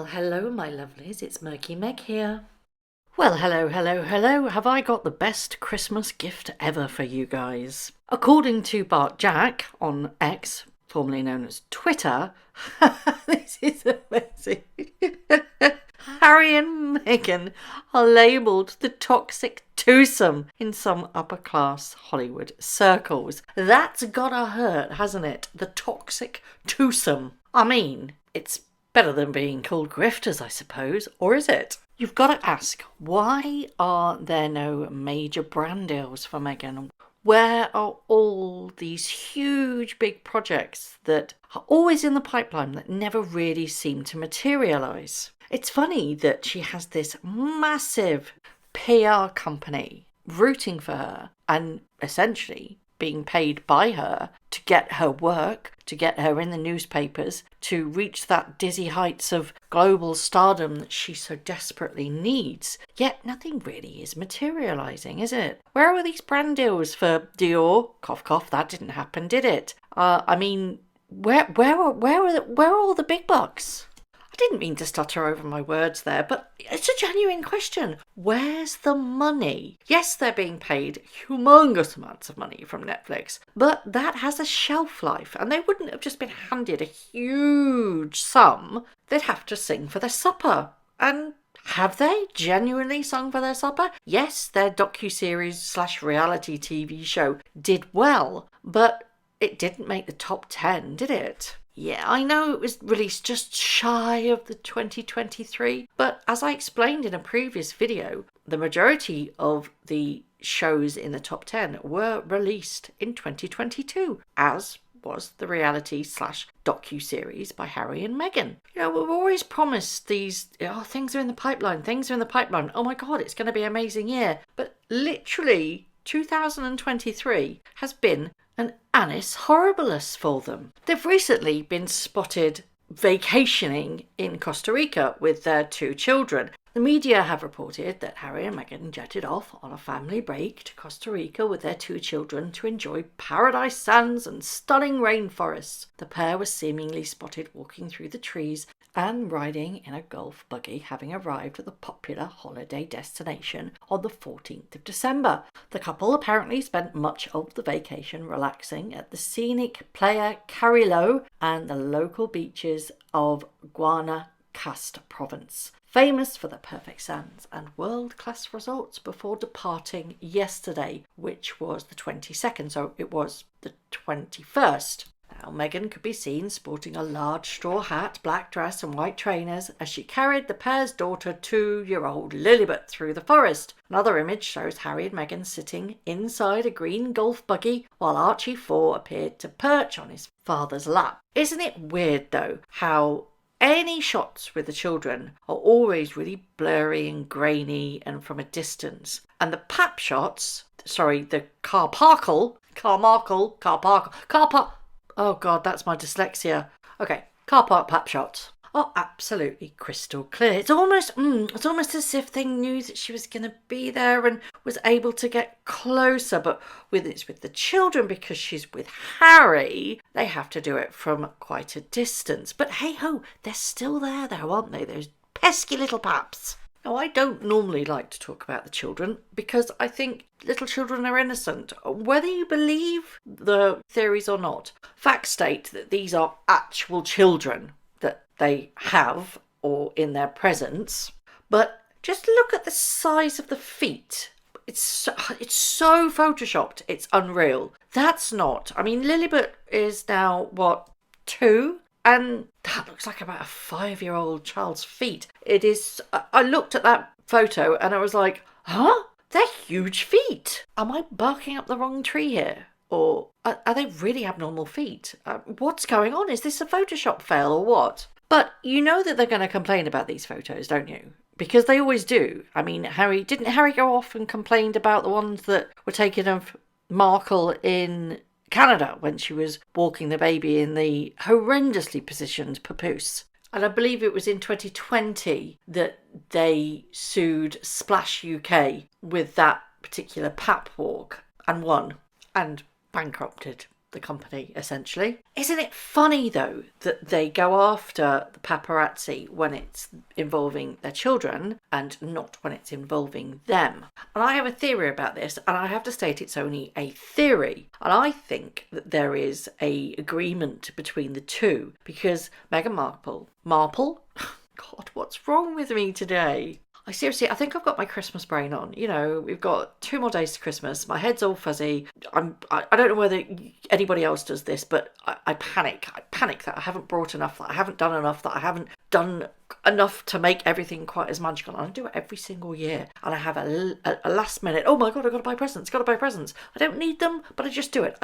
Well, hello, my lovelies. It's Murky Meg here. Well, hello. Have I got the best Christmas gift ever for you guys? According to Bart Jack on X, formerly known as Twitter, this is amazing. Harry and Meghan are labelled the Toxic Twosome in some upper-class Hollywood circles. That's gotta hurt, hasn't it? The Toxic Twosome. I mean, it's better than being called grifters, I suppose, or is it? You've got to ask, why are there no major brand deals for Meghan? Where are all these huge big projects that are always in the pipeline that never really seem to materialise? It's funny that she has this massive PR company rooting for her and essentially being paid by her to get her work, to get her in the newspapers, to reach that dizzy heights of global stardom that she so desperately needs. Yet nothing really is materialising, is it? Where are these brand deals for Dior? Cough, cough, that didn't happen, did it? Where are all the big bucks? I didn't mean to stutter over my words there, but it's a genuine question. Where's the money? Yes, they're being paid humongous amounts of money from Netflix, but that has a shelf life, and they wouldn't have just been handed a huge sum. They'd have to sing for their supper. And have they genuinely sung for their supper? Yes, their docuseries/reality TV show did well, but it didn't make the top 10, did it? Yeah, I know it was released just shy of the 2023, but as I explained in a previous video, the majority of the shows in the top 10 were released in 2022, as was the reality/docuseries by Harry and Meghan. You know, we've always promised these, things are in the pipeline, oh my god, it's going to be an amazing year. But literally, 2023 has been an annus horribilis for them. They've recently been spotted vacationing in Costa Rica with their 2 children. The media have reported that Harry and Meghan jetted off on a family break to Costa Rica with their 2 children to enjoy paradise sands and stunning rainforests. The pair was seemingly spotted walking through the trees and riding in a golf buggy, having arrived at the popular holiday destination on the 14th of December. The couple apparently spent much of the vacation relaxing at the scenic Playa Carrillo and the local beaches of Guanacaste province, famous for the perfect sands and world-class resorts, before departing yesterday, which was the 22nd, so it was the 21st. Now, Meghan could be seen sporting a large straw hat, black dress and white trainers as she carried the pair's daughter, 2-year-old Lilibet, through the forest. Another image shows Harry and Meghan sitting inside a green golf buggy while Archie, 4, appeared to perch on his father's lap. Isn't it weird, though, how any shots with the children are always really blurry and grainy and from a distance? And the pap shots, the oh god, that's my dyslexia. Okay, car park pap shots are absolutely crystal clear. It's almost as if they knew that she was going to be there and was able to get closer. But with the children, because she's with Harry, they have to do it from quite a distance. But hey ho, they're still there though, aren't they? Those pesky little paps. Now, I don't normally like to talk about the children because I think little children are innocent, whether you believe the theories or not. Facts state that these are actual children that they have or in their presence. But just look at the size of the feet. It's so photoshopped, it's unreal. That's not. I mean, Lilibet is now, 2? And that looks like about a 5-year-old child's feet. It is. I looked at that photo and I was like, huh? They're huge feet. Am I barking up the wrong tree here? Or are they really abnormal feet? What's going on? Is this a Photoshop fail or what? But you know that they're going to complain about these photos, don't you? Because they always do. I mean, didn't Harry go off and complained about the ones that were taken of Markle in Canada when she was walking the baby in the horrendously positioned papoose? And I believe it was in 2020 that they sued Splash UK with that particular pap walk and won and bankrupted the company, essentially. Isn't it funny, though, that they go after the paparazzi when it's involving their children and not when it's involving them? And I have a theory about this, and I have to state it's only a theory. And I think that there is an agreement between the two, because Meghan Markle? God, what's wrong with me today? I think I've got my Christmas brain on. You know, we've got 2 more days to Christmas. My head's all fuzzy. I don't know whether anybody else does this, but I panic. I panic that I haven't brought enough, that I haven't done enough, that I haven't done enough to make everything quite as magical. And I do it every single year. And I have a last minute, oh my God, I've got to buy presents, I don't need them, but I just do it.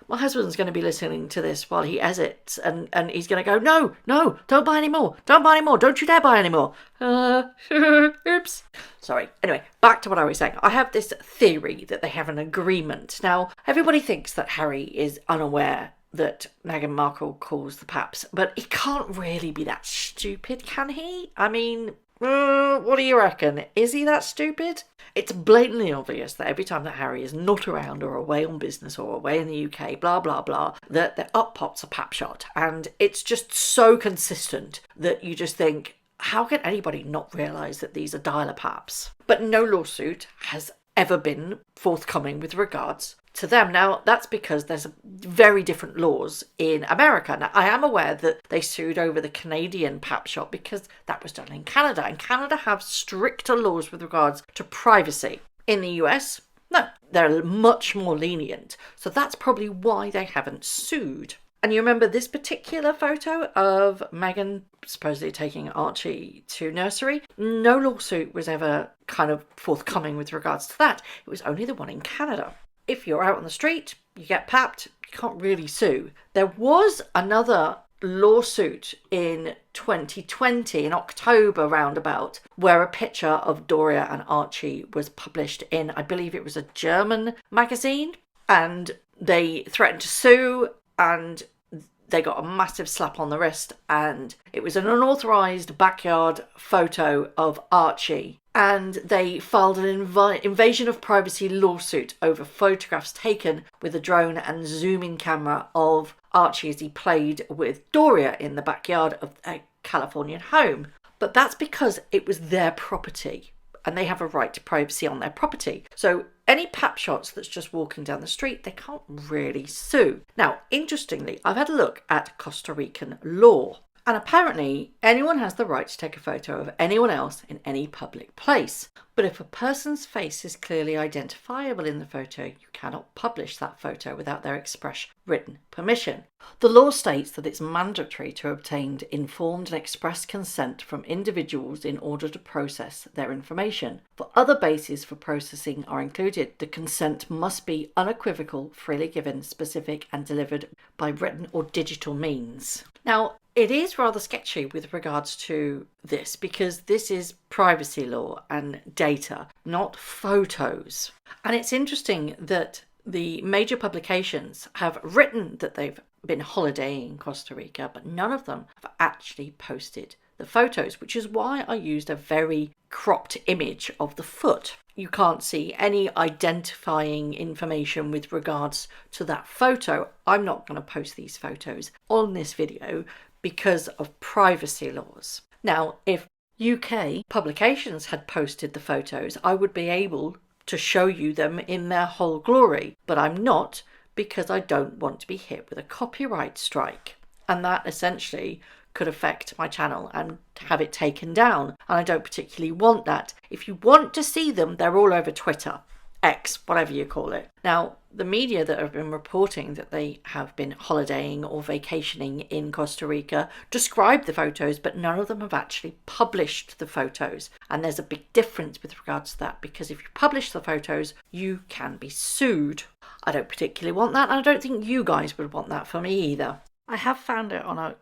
My husband's going to be listening to this while he edits, and he's going to go, no, don't buy any more, don't you dare buy any more. Oops. Sorry. Anyway, back to what I was saying. I have this theory that they have an agreement. Now, everybody thinks that Harry is unaware that Meghan Markle calls the Pap'd, but he can't really be that stupid, can he? I mean, what do you reckon? Is he that stupid? It's blatantly obvious that every time that Harry is not around or away on business or away in the UK, blah, blah, blah, that up pops a pap shot. And it's just so consistent that you just think, how can anybody not realise that these are dial-a-paps? But no lawsuit has ever been forthcoming with regards to them. Now, that's because there's very different laws in America. Now, I am aware that they sued over the Canadian pap shop because that was done in Canada, and Canada have stricter laws with regards to privacy. In the US, no, they're much more lenient. So that's probably why they haven't sued. And you remember this particular photo of Meghan supposedly taking Archie to nursery? No lawsuit was ever kind of forthcoming with regards to that. It was only the one in Canada. If you're out on the street, you get papped, you can't really sue. There was another lawsuit in 2020, in October roundabout, where a picture of Doria and Archie was published in, I believe it was a German magazine, and they threatened to sue, and they got a massive slap on the wrist, and it was an unauthorised backyard photo of Archie. And they filed an invasion of privacy lawsuit over photographs taken with a drone and zoom-in camera of Archie as he played with Doria in the backyard of a Californian home. But that's because it was their property, and they have a right to privacy on their property. So any pap shots that's just walking down the street, they can't really sue. Now, interestingly, I've had a look at Costa Rican law. And apparently, anyone has the right to take a photo of anyone else in any public place. But if a person's face is clearly identifiable in the photo, you cannot publish that photo without their express written permission. The law states that it's mandatory to obtain informed and express consent from individuals in order to process their information. For other bases for processing are included, the consent must be unequivocal, freely given, specific, and delivered by written or digital means. Now, it is rather sketchy with regards to this because this is privacy law and data, not photos. And it's interesting that the major publications have written that they've been holidaying in Costa Rica, but none of them have actually posted the photos, which is why I used a very cropped image of the foot. You can't see any identifying information with regards to that photo. I'm not going to post these photos on this video because of privacy laws. Now, if UK publications had posted the photos, I would be able to show you them in their whole glory, but I'm not, because I don't want to be hit with a copyright strike. And that essentially could affect my channel and have it taken down. And I don't particularly want that. If you want to see them, they're all over Twitter, X, whatever you call it. Now, the media that have been reporting that they have been holidaying or vacationing in Costa Rica describe the photos, but none of them have actually published the photos. And there's a big difference with regards to that, because if you publish the photos, you can be sued. I don't particularly want that, and I don't think you guys would want that for me either. I have found it on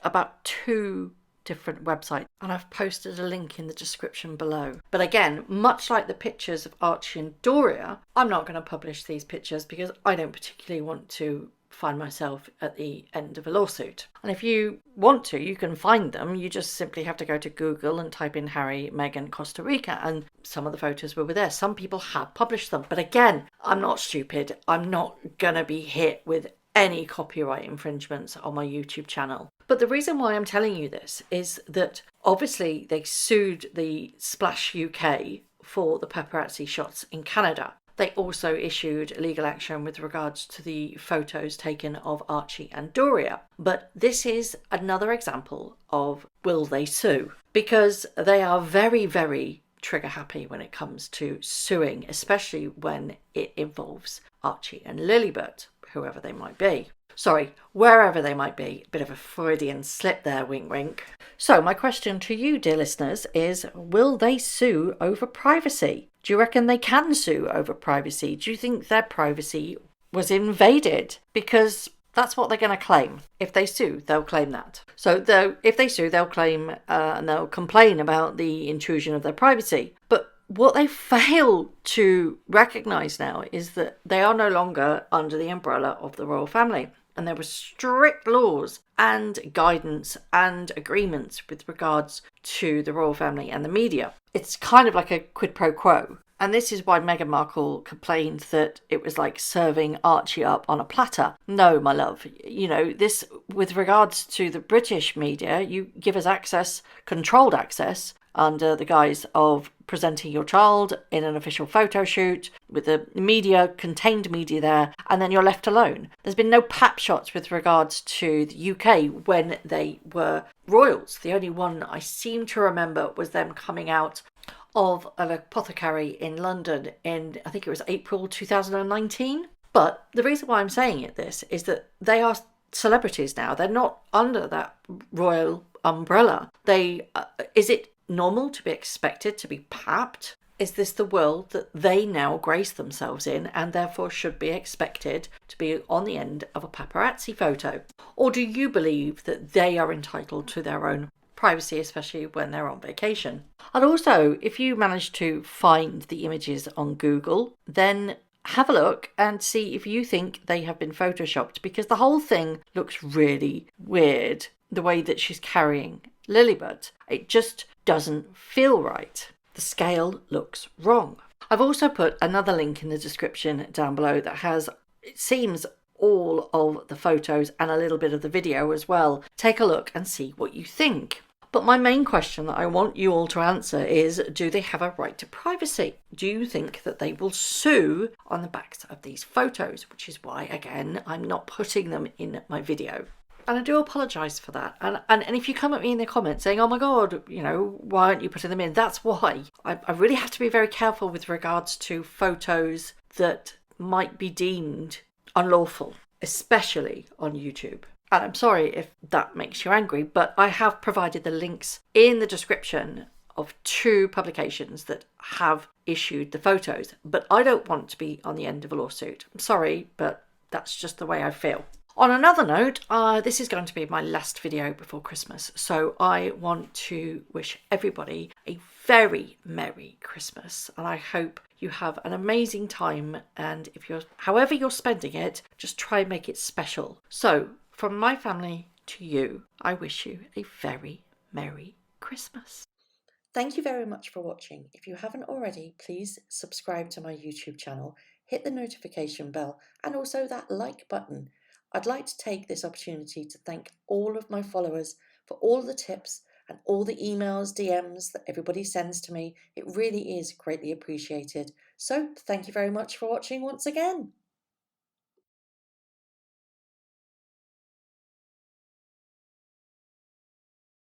about 2 different websites, and I've posted a link in the description below. But again, much like the pictures of Archie and Doria, I'm not going to publish these pictures because I don't particularly want to find myself at the end of a lawsuit. And if you want to, you can find them. You just simply have to go to Google and type in Harry, Meghan, Costa Rica, and some of the photos will be there. Some people have published them. But again, I'm not stupid. I'm not going to be hit with any copyright infringements on my YouTube channel. But the reason why I'm telling you this is that obviously they sued the Splash UK for the paparazzi shots in Canada. They also issued legal action with regards to the photos taken of Archie and Doria. But this is another example of will they sue? Because they are very, very trigger happy when it comes to suing, especially when it involves Archie and Lilibet, whoever they might be. Sorry, wherever they might be. Bit of a Freudian slip there, wink wink. So my question to you, dear listeners, is will they sue over privacy? Do you reckon they can sue over privacy? Do you think their privacy was invaded? Because that's what they're going to claim. If they sue, they'll claim that. So if they sue, they'll claim and they'll complain about the intrusion of their privacy. But what they fail to recognise now is that they are no longer under the umbrella of the royal family. And there were strict laws and guidance and agreements with regards to the royal family and the media. It's kind of like a quid pro quo. And this is why Meghan Markle complained that it was like serving Archie up on a platter. No, my love. You know, this, with regards to the British media, you give us access, controlled access, under the guise of presenting your child in an official photo shoot with the media, contained media there, and then you're left alone. There's been no pap shots with regards to the UK when they were royals. The only one I seem to remember was them coming out of an apothecary in London in, I think it was April 2019. But the reason why I'm saying this is that they are celebrities now. They're not under that royal umbrella. Is it normal to be expected to be papped? Is this the world that they now grace themselves in and therefore should be expected to be on the end of a paparazzi photo? Or do you believe that they are entitled to their own privacy, especially when they're on vacation? And also, if you manage to find the images on Google, then have a look and see if you think they have been photoshopped, because the whole thing looks really weird, the way that she's carrying Lilibet. It just doesn't feel right. The scale looks wrong. I've also put another link in the description down below that has, it seems, all of the photos and a little bit of the video as well. Take a look and see what you think. But my main question that I want you all to answer is, do they have a right to privacy? Do you think that they will sue on the backs of these photos? Which is why, again, I'm not putting them in my video. And I do apologise for that. And if you come at me in the comments saying, oh my God, you know, why aren't you putting them in? That's why. I really have to be very careful with regards to photos that might be deemed unlawful, especially on YouTube. And I'm sorry if that makes you angry, but I have provided the links in the description of 2 publications that have issued the photos. But I don't want to be on the end of a lawsuit. I'm sorry, but that's just the way I feel. On another note, this is going to be my last video before Christmas, so I want to wish everybody a very Merry Christmas, and I hope you have an amazing time, and however you're spending it, just try and make it special. So, from my family to you, I wish you a very Merry Christmas. Thank you very much for watching. If you haven't already, please subscribe to my YouTube channel, hit the notification bell, and also that like button. I'd like to take this opportunity to thank all of my followers for all the tips and all the emails, DMs that everybody sends to me. It really is greatly appreciated. So thank you very much for watching once again.